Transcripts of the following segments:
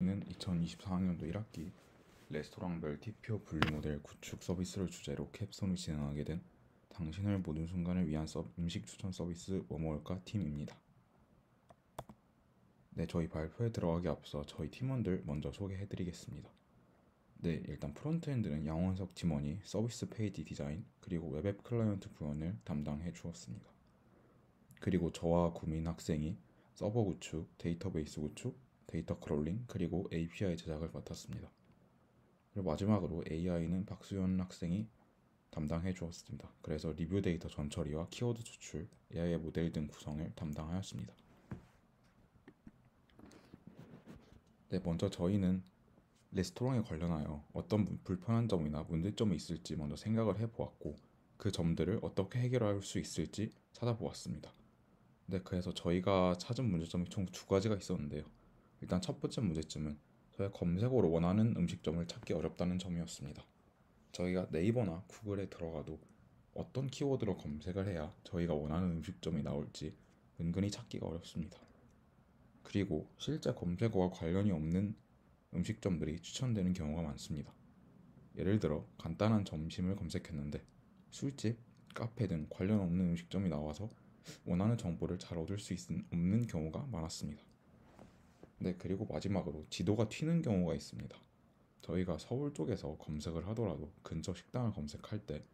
는 2024학년도 1학기 레스토랑별 티표 분류 모델 구축 서비스를 주제로 캡손을 진행하게 된 당신을 모든 순간을 위한 음식 추천 서비스 뭐뭐올까 팀입니다. 네, 저희 발표에 들어가기 앞서 저희 팀원들 먼저 소개해드리겠습니다. 네, 일단 프론트엔드는 양원석 팀원이 서비스 페이지 디자인 그리고 웹앱 클라이언트 구현을 담당해 주었습니다. 그리고 저와 구민 학생이 서버 구축, 데이터베이스 구축, 데이터 크롤링 그리고 API 제작을 맡았습니다. 그리고 마지막으로 AI는 박수현 학생이 담당해 주었습니다. 그래서 리뷰 데이터 전처리와 키워드 추출, AI 모델 등 구성을 담당하였습니다. 네, 먼저 저희는 레스토랑에 관련하여 어떤 불편한 점이나 문제점이 있을지 먼저 생각을 해보았고 그 점들을 어떻게 해결할 수 있을지 찾아보았습니다. 네, 그래서 저희가 찾은 문제점이 총 두 가지가 있었는데요. 일단 첫 번째 문제점은 저희가 검색어로 원하는 음식점을 찾기 어렵다는 점이었습니다. 저희가 네이버나 구글에 들어가도 어떤 키워드로 검색을 해야 저희가 원하는 음식점이 나올지 은근히 찾기가 어렵습니다. 그리고 실제 검색어와 관련이 없는 음식점들이 추천되는 경우가 많습니다. 예를 들어 간단한 점심을 검색했는데 술집, 카페 등 관련 없는 음식점이 나와서 원하는 정보를 잘 얻을 수 없는 경우가 많았습니다. 네, 그리고 마지막으로 지도가 튀는 경우가 있습니다. 저희가 서울 쪽에서 검색을 하더라도 근처 식당을 검색할 때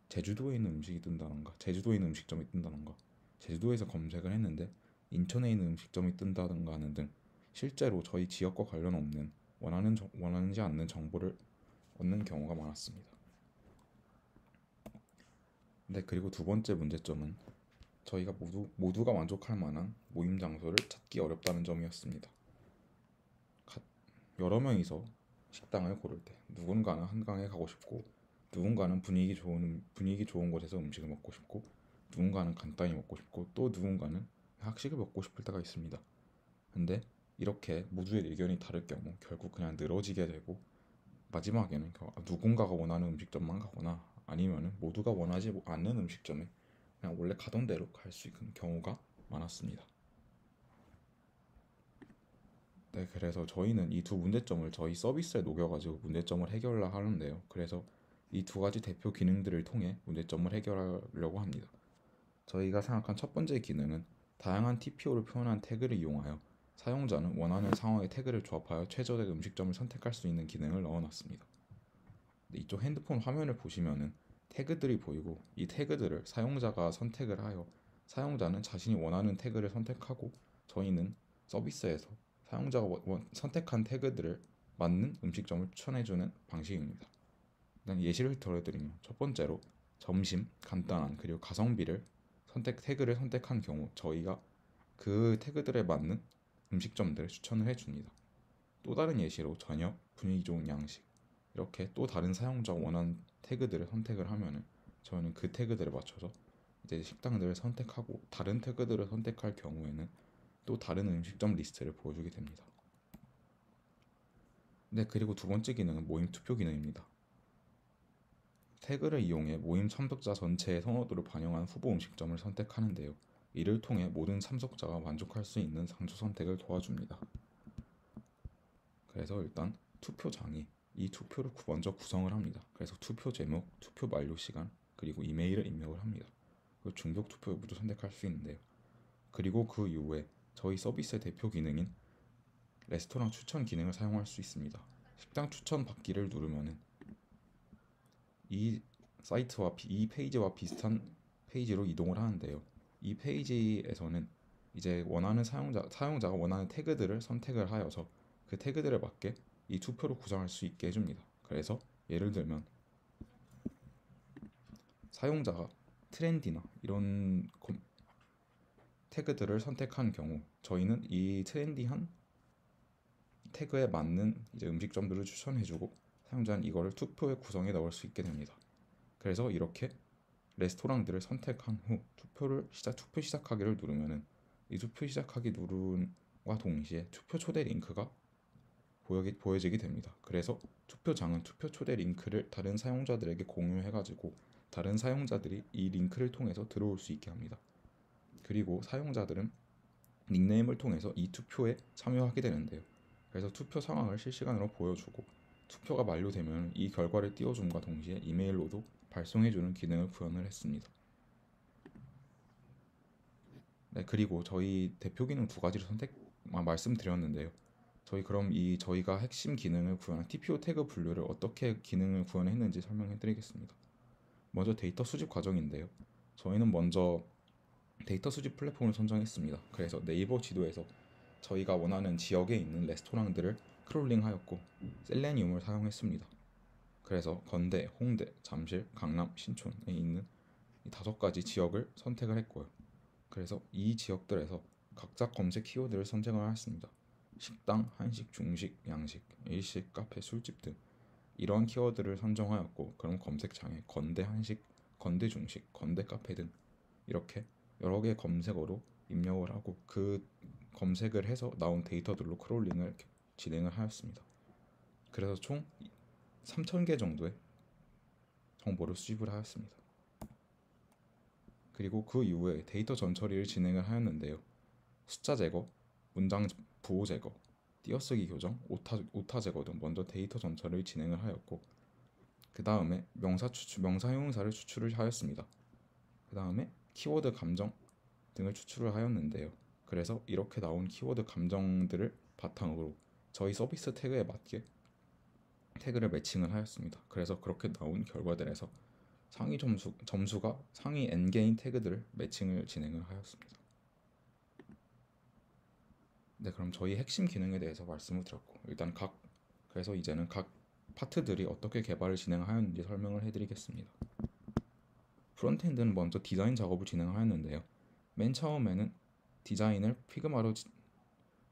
제주도에 있는 음식이 뜬다던가 제주도에 있는 음식점이 뜬다던가 제주도에서 검색을 했는데 인천에 있는 음식점이 뜬다던가 하는 등 실제로 저희 지역과 관련 없는 원하지 않는 정보를 얻는 경우가 많았습니다. 네, 그리고 두 번째 문제점은 저희가 모두가 만족할 만한 모임 장소를 찾기 어렵다는 점이었습니다. 여러 명이서 식당을 고를 때 누군가는 한강에 가고 싶고 누군가는 분위기 좋은 곳에서 음식을 먹고 싶고 누군가는 간단히 먹고 싶고 또 누군가는 학식을 먹고 싶을 때가 있습니다. 근데 이렇게 모두의 의견이 다를 경우 결국 그냥 늘어지게 되고 마지막에는 누군가가 원하는 음식점만 가거나 아니면은 모두가 원하지 않는 음식점에 그냥 원래 가던 대로 갈 수 있는 경우가 많았습니다. 네, 그래서 저희는 이 두 문제점을 저희 서비스에 녹여가지고 문제점을 해결하는데요. 그래서 이 두 가지 대표 기능들을 통해 문제점을 해결하려고 합니다. 저희가 생각한 첫 번째 기능은 다양한 TPO를 표현한 태그를 이용하여 사용자는 원하는 상황의 태그를 조합하여 최적의 음식점을 선택할 수 있는 기능을 넣어놨습니다. 이쪽 핸드폰 화면을 보시면은 태그들이 보이고 이 태그들을 사용자가 선택을 하여 사용자는 자신이 원하는 태그를 선택하고 저희는 서비스에서 사용자가 선택한 태그들을 맞는 음식점을 추천해주는 방식입니다. 일단 예시를 들어드리면 첫 번째로 점심, 간단한 그리고 가성비를 태그를 선택한 경우 저희가 그 태그들에 맞는 음식점들을 추천을 해줍니다. 또 다른 예시로 저녁, 분위기 좋은 양식 이렇게 또 다른 사용자가 원하는 태그들을 선택을 하면은 저희는 그 태그들에 맞춰서 이제 식당들을 선택하고 다른 태그들을 선택할 경우에는 또 다른 음식점 리스트를 보여주게 됩니다. 네, 그리고 두 번째 기능은 모임 투표 기능입니다. 태그를 이용해 모임 참석자 전체의 선호도를 반영한 후보 음식점을 선택하는데요. 이를 통해 모든 참석자가 만족할 수 있는 상주 선택을 도와줍니다. 그래서 일단 투표장이 이 투표를 먼저 구성을 합니다. 그래서 투표 제목, 투표 만료 시간, 그리고 이메일을 입력을 합니다. 그리고 중복 투표 여부도 선택할 수 있는데요. 그리고 그 이후에 저희 서비스의 대표 기능인 레스토랑 추천 기능을 사용할 수 있습니다. 식당 추천 받기를 누르면은 이 이 페이지와 비슷한 페이지로 이동을 하는데요. 이 페이지에서는 이제 사용자가 원하는 태그들을 선택을 하여서 그 태그들에 맞게 이 투표를 구성할 수 있게 해줍니다. 그래서 예를 들면 사용자가 트렌디나 이런 태그들을 선택한 경우 저희는 이 트렌디한 태그에 맞는 이제 음식점들을 추천해주고 사용자는 이거를 투표의 구성에 넣을 수 있게 됩니다. 그래서 이렇게 레스토랑들을 선택한 후 투표 시작하기를 누르면은 이 투표 시작하기 누름과 동시에 투표 초대 링크가 보여지게 됩니다. 그래서 투표장은 투표 초대 링크를 다른 사용자들에게 공유해가지고 다른 사용자들이 이 링크를 통해서 들어올 수 있게 합니다. 그리고 사용자들은 닉네임을 통해서 이 투표에 참여하게 되는데요. 그래서 투표 상황을 실시간으로 보여주고 투표가 만료되면 이 결과를 띄워줌과 동시에 이메일로도 발송해주는 기능을 구현을 했습니다. 네, 그리고 저희 대표 기능 두 가지를 말씀드렸는데요. 저희가 핵심 기능을 구현한 TPO 태그 분류를 어떻게 기능을 구현했는지 설명해드리겠습니다. 먼저 데이터 수집 과정인데요. 저희는 먼저 데이터 수집 플랫폼을 선정했습니다. 그래서 네이버 지도에서 저희가 원하는 지역에 있는 레스토랑들을 크롤링하였고 셀레니움을 사용했습니다. 그래서 건대, 홍대, 잠실, 강남, 신촌에 있는 이 5가지 지역을 선택을 했고요. 그래서 이 지역들에서 각자 검색 키워드를 선택을 하였습니다. 식당, 한식, 중식, 양식, 일식, 카페, 술집 등 이런 키워드를 선정하였고, 그럼 검색창에 건대 한식, 건대 중식, 건대 카페 등 이렇게 여러 개의 검색어로 입력을 하고 그 검색을 해서 나온 데이터들로 크롤링을 진행을 하였습니다. 그래서 총 3,000개 정도의 정보를 수집을 하였습니다. 그리고 그 이후에 데이터 전처리를 진행을 하였는데요. 숫자 제거, 문장 부호 제거, 띄어쓰기 교정, 오타 제거 등 먼저 데이터 전처리를 진행을 하였고, 그 다음에 명사 형용사를 추출을 하였습니다. 그 다음에 키워드 감정 등을 추출을 하였는데요. 그래서 이렇게 나온 키워드 감정들을 바탕으로 저희 서비스 태그에 맞게 태그를 매칭을 하였습니다. 그래서 그렇게 나온 결과들에서 점수가 상위 n개인 태그들을 매칭을 진행을 하였습니다. 네, 그럼 저희 핵심 기능에 대해서 말씀을 드렸고, 그래서 이제는 각 파트들이 어떻게 개발을 진행하였는지 설명을 해드리겠습니다. 프론트엔드는 먼저 디자인 작업을 진행하였는데요. 맨 처음에는 디자인을 피그마로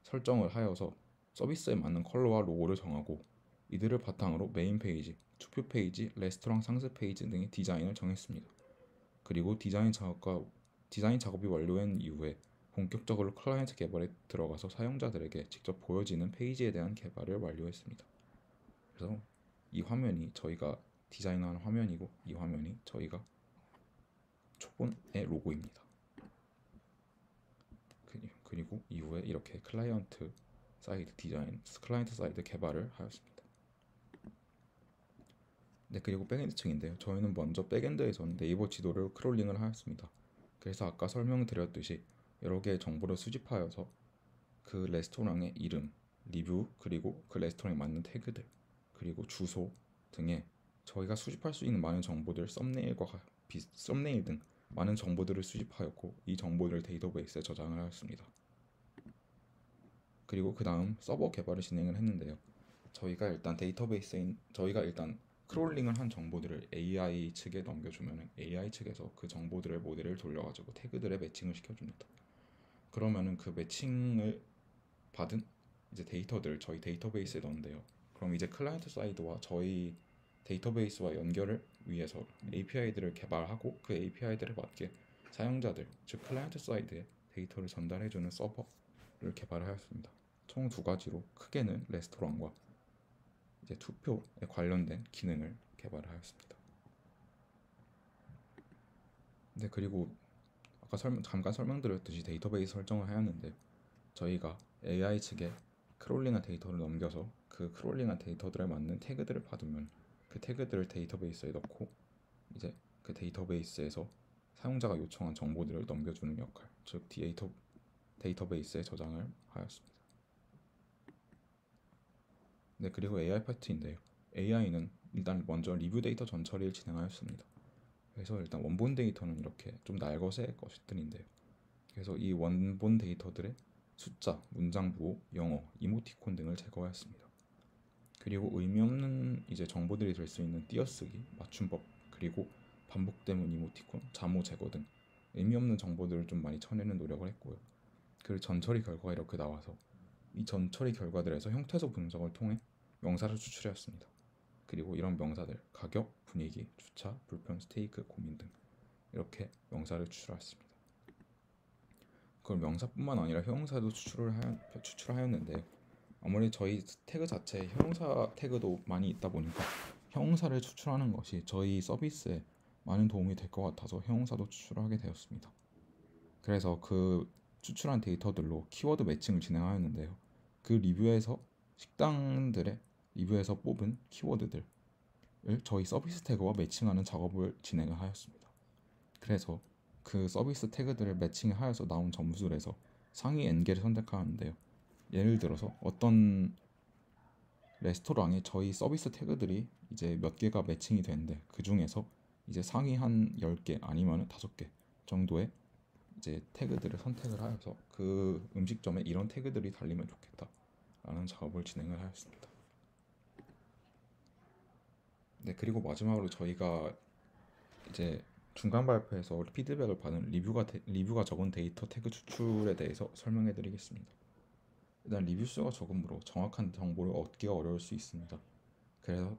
설정을 하여서 서비스에 맞는 컬러와 로고를 정하고, 이들을 바탕으로 메인 페이지, 투표 페이지, 레스토랑 상세 페이지 등의 디자인을 정했습니다. 그리고 디자인 작업이 완료된 이후에 본격적으로 클라이언트 개발에 들어가서 사용자들에게 직접 보여지는 페이지에 대한 개발을 완료했습니다. 그래서 이 화면이 저희가 디자인한 화면이고, 이 화면이 저희가 초본의 로고입니다. 그리고 이후에 이렇게 클라이언트 사이드 개발을 하였습니다. 네, 그리고 백엔드 층인데요. 저희는 먼저 백엔드에서는 네이버 지도를 크롤링을 하였습니다. 그래서 아까 설명드렸듯이 여러 개의 정보를 수집하여서 그 레스토랑의 이름, 리뷰, 그리고 그 레스토랑에 맞는 태그들, 그리고 주소 등의 저희가 수집할 수 있는 많은 정보들, 썸네일 등 많은 정보들을 수집하였고, 이 정보들을 데이터베이스에 저장을 하였습니다. 그리고 그 다음 서버 개발을 진행을 했는데요. 저희가 일단 크롤링을 한 정보들을 AI 측에 넘겨주면 AI 측에서 그 정보들의 모델을 돌려가지고 태그들에 매칭을 시켜줍니다. 그러면은 그 매칭을 받은 이제 데이터들을 저희 데이터베이스에 넣는데요. 그럼 이제 클라이언트 사이드와 저희 데이터베이스와 연결을 위해서 API들을 개발하고 그 API들에 맞게 사용자들, 즉 클라이언트 사이드에 데이터를 전달해주는 서버를 개발하였습니다. 총 2가지로 크게는 레스토랑과 이제 투표에 관련된 기능을 개발하였습니다. 네, 그리고 아까 잠깐 설명드렸듯이 데이터베이스 설정을 하였는데, 저희가 AI 측에 크롤링한 데이터를 넘겨서 그 크롤링한 데이터들에 맞는 태그들을 받으면 그 태그들을 데이터베이스에 넣고 이제 그 데이터베이스에서 사용자가 요청한 정보들을 넘겨주는 역할, 즉 데이터베이스에 저장을 하였습니다. 네, 그리고 AI 파트인데요. AI는 일단 먼저 리뷰 데이터 전처리를 진행하였습니다. 그래서 일단 원본 데이터는 이렇게 좀 날것의 것들인데요. 그래서 이 원본 데이터들의 숫자, 문장 부호, 영어, 이모티콘 등을 제거하였습니다. 그리고 의미 없는 이제 정보들이 될 수 있는 띄어쓰기, 맞춤법, 그리고 반복되는 이모티콘, 자모 제거 등 의미 없는 정보들을 좀 많이 쳐내는 노력을 했고요. 그리고 전처리 결과가 이렇게 나와서 이 전처리 결과들에서 형태소 분석을 통해 명사를 추출했습니다. 그리고 이런 명사들, 가격, 분위기, 주차, 불편, 스테이크, 고민 등 이렇게 명사를 추출했습니다. 그걸 명사뿐만 아니라 형용사도 추출하였는데요. 아무래도 저희 태그 자체에 형용사 태그도 많이 있다 보니까 형용사를 추출하는 것이 저희 서비스에 많은 도움이 될 것 같아서 형용사도 추출하게 되었습니다. 그래서 그 추출한 데이터들로 키워드 매칭을 진행하였는데요. 그 리뷰에서 식당들의 리뷰에서 뽑은 키워드들을 저희 서비스 태그와 매칭하는 작업을 진행을 하였습니다. 그래서 그 서비스 태그들을 매칭하여서 나온 점수에서 상위 N개를 선택하는데요. 예를 들어서 어떤 레스토랑에 저희 서비스 태그들이 이제 몇 개가 매칭이 되는데 그 중에서 이제 상위 한 10개 아니면 5개 정도의 이제 태그들을 선택을 하여서 그 음식점에 이런 태그들이 달리면 좋겠다라는 작업을 진행을 하였습니다. 네, 그리고 마지막으로 저희가 이제 중간 발표에서 피드백을 받은 리뷰가 적은 데이터 태그 추출에 대해서 설명해 드리겠습니다. 일단 리뷰 수가 적으므로 정확한 정보를 얻기가 어려울 수 있습니다. 그래서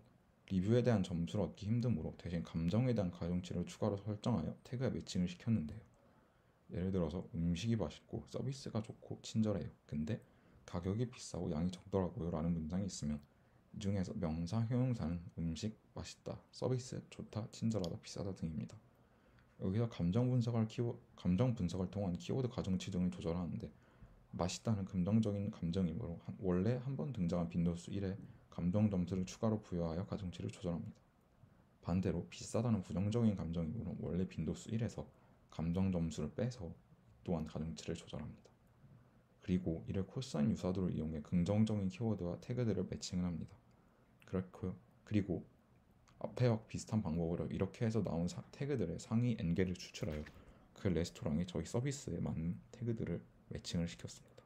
리뷰에 대한 점수를 얻기 힘드므로 대신 감정에 대한 가중치를 추가로 설정하여 태그에 매칭을 시켰는데요. 예를 들어서 음식이 맛있고 서비스가 좋고 친절해요. 근데 가격이 비싸고 양이 적더라고요 라는 문장이 있으면 이 중에서 명사, 형용사는 음식, 맛있다, 서비스, 좋다, 친절하다, 비싸다 등입니다. 여기서 감정 분석을 통한 키워드 가중치 등을 조절하는데 맛있다는 긍정적인 감정이므로 원래 한 번 등장한 빈도수 1에 감정 점수를 추가로 부여하여 가중치를 조절합니다. 반대로 비싸다는 부정적인 감정이므로 원래 빈도수 1에서 감정 점수를 빼서 또한 가중치를 조절합니다. 그리고 이를 코사인 유사도를 이용해 긍정적인 키워드와 태그들을 매칭을 합니다. 그리고 앞에와 비슷한 방법으로 이렇게 해서 나온 태그들의 상위 N개를 추출하여 그 레스토랑에 저희 서비스에 맞는 태그들을 매칭을 시켰습니다.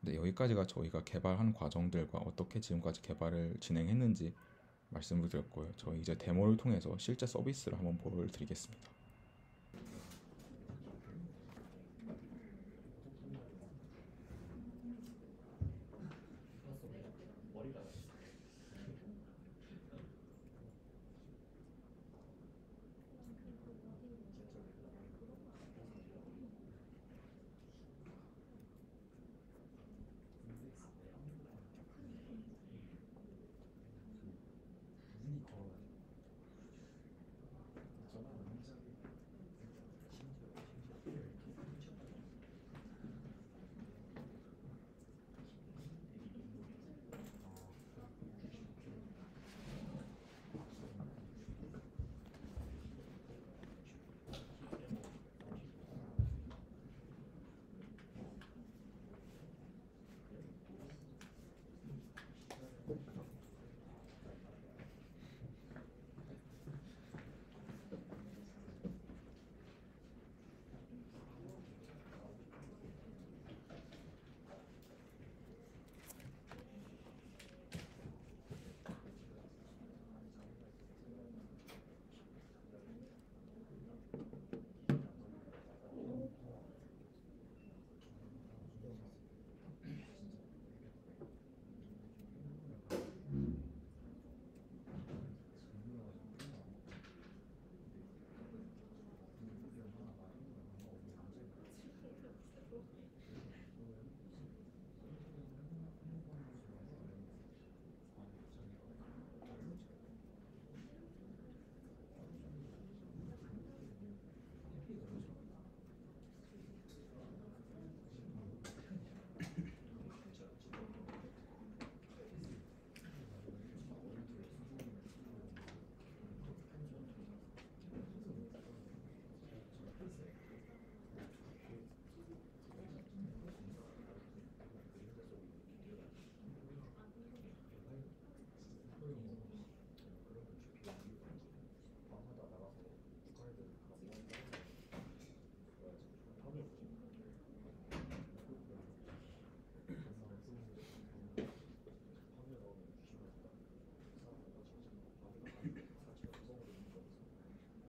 네, 여기까지가 저희가 개발한 과정들과 어떻게 지금까지 개발을 진행했는지 말씀을 드렸고요. 저희 이제 데모를 통해서 실제 서비스를 한번 보여드리겠습니다.